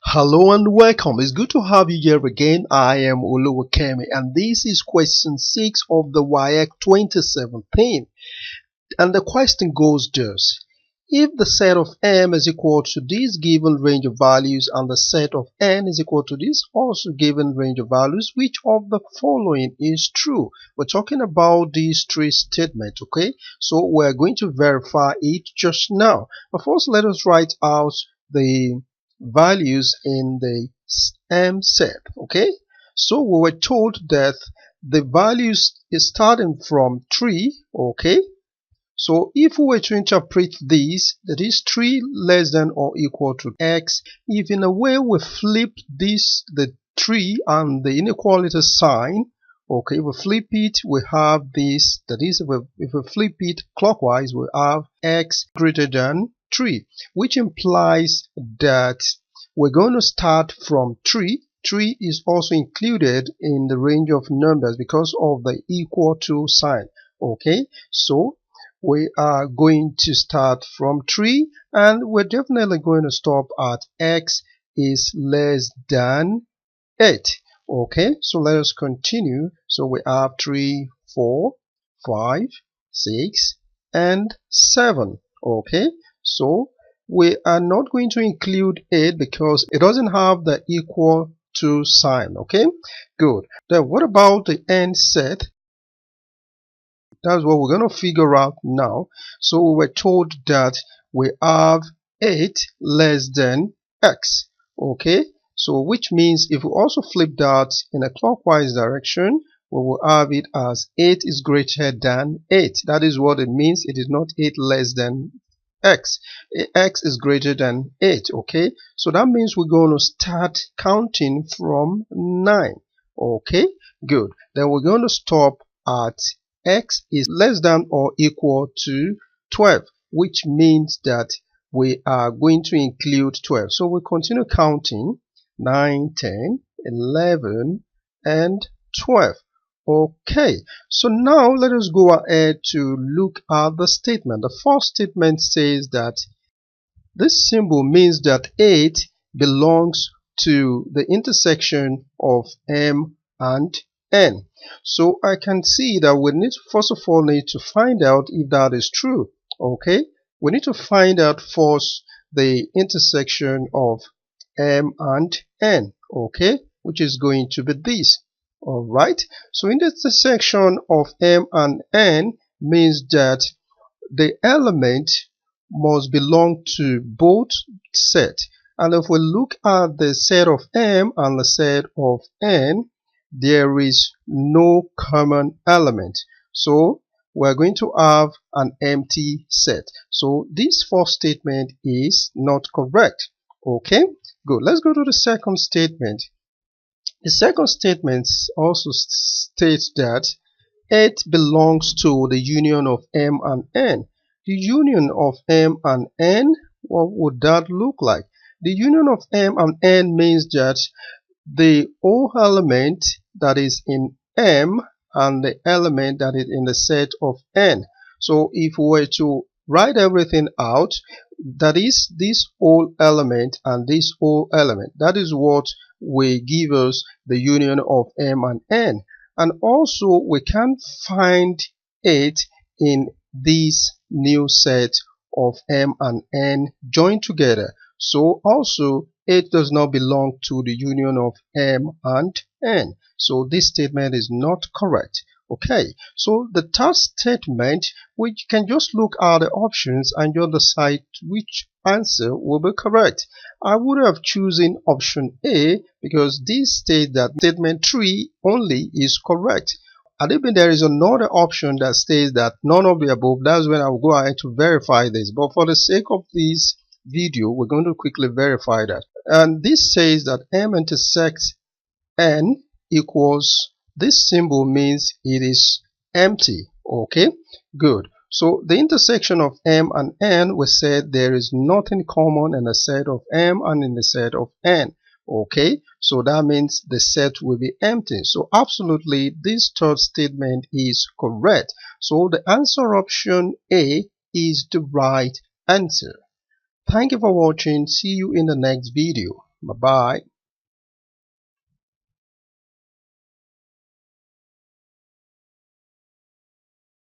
Hello and welcome. It's good to have you here again. I am Oluwakemi and this is question 6 of the WAEC 2017. And the question goes thus. If the set of M is equal to this given range of values and the set of N is equal to this also given range of values, which of the following is true? We're talking about these three statements, okay? So we're going to verify it just now. But first, let us write out the values in the M set, okay? So we were told that the values is starting from 3, okay? So if we were to interpret this, that is 3 less than or equal to x, if in a way we flip this, the 3 and the inequality sign, okay, we flip it, we have this, that is if we flip it clockwise, we have x greater than 3, which implies that we're going to start from 3. 3 is also included in the range of numbers because of the equal to sign, okay? So we are going to start from 3 and we're definitely going to stop at x is less than 8. Okay, so let us continue. So we have 3, 4, 5, 6 and 7. Okay, so we are not going to include 8 because it doesn't have the equal to sign. Okay, good. Then what about the N set? That's what we're going to figure out now. So we were told that we have 8 less than x. Okay, so which means if we also flip that in a clockwise direction, we will have it as 8 is greater than 8. That is what it means. It is not 8 less than x. X is greater than 8. Okay, so that means we're going to start counting from 9. Okay, good. Then we're going to stop at x is less than or equal to 12, which means that we are going to include 12. So we continue counting 9, 10, 11, and 12. Okay, so now let us go ahead to look at the statement. The first statement says that this symbol means that 8 belongs to the intersection of M and N. So I can see that we need first of all need to find out if that is true. Okay, we need to find out first the intersection of M and N, okay, which is going to be this. All right, so in the intersection of M and N means that the element must belong to both sets. And if we look at the set of M and the set of N, there is no common element. So we're going to have an empty set. So this first statement is not correct. Okay, good. Let's go to the second statement. The second statement also states that 8 belongs to the union of M and N. The union of M and N, what would that look like? The union of M and N means that the O element that is in M and the element that is in the set of N. So if we were to write everything out, that is this O element and this O element, that is what will give us the union of M and N. And also we can find 8 in this new set of M and N joined together. So also 8 does not belong to the union of M and N. So this statement is not correct. Okay, so the third statement, which can just look at the options and you decide which answer will be correct. I would have chosen option A because this states that statement 3 only is correct. And even there is another option that states that none of the above, that's when I will go ahead to verify this. But for the sake of this video, we're going to quickly verify that. And this says that M intersects N equals, this symbol means it is empty. Okay, good. So the intersection of M and N, we said there is nothing common in the set of M and in the set of N. Okay, so that means the set will be empty. So absolutely this third statement is correct. So the answer option A is the right answer. Thank you for watching. See you in the next video. Bye bye.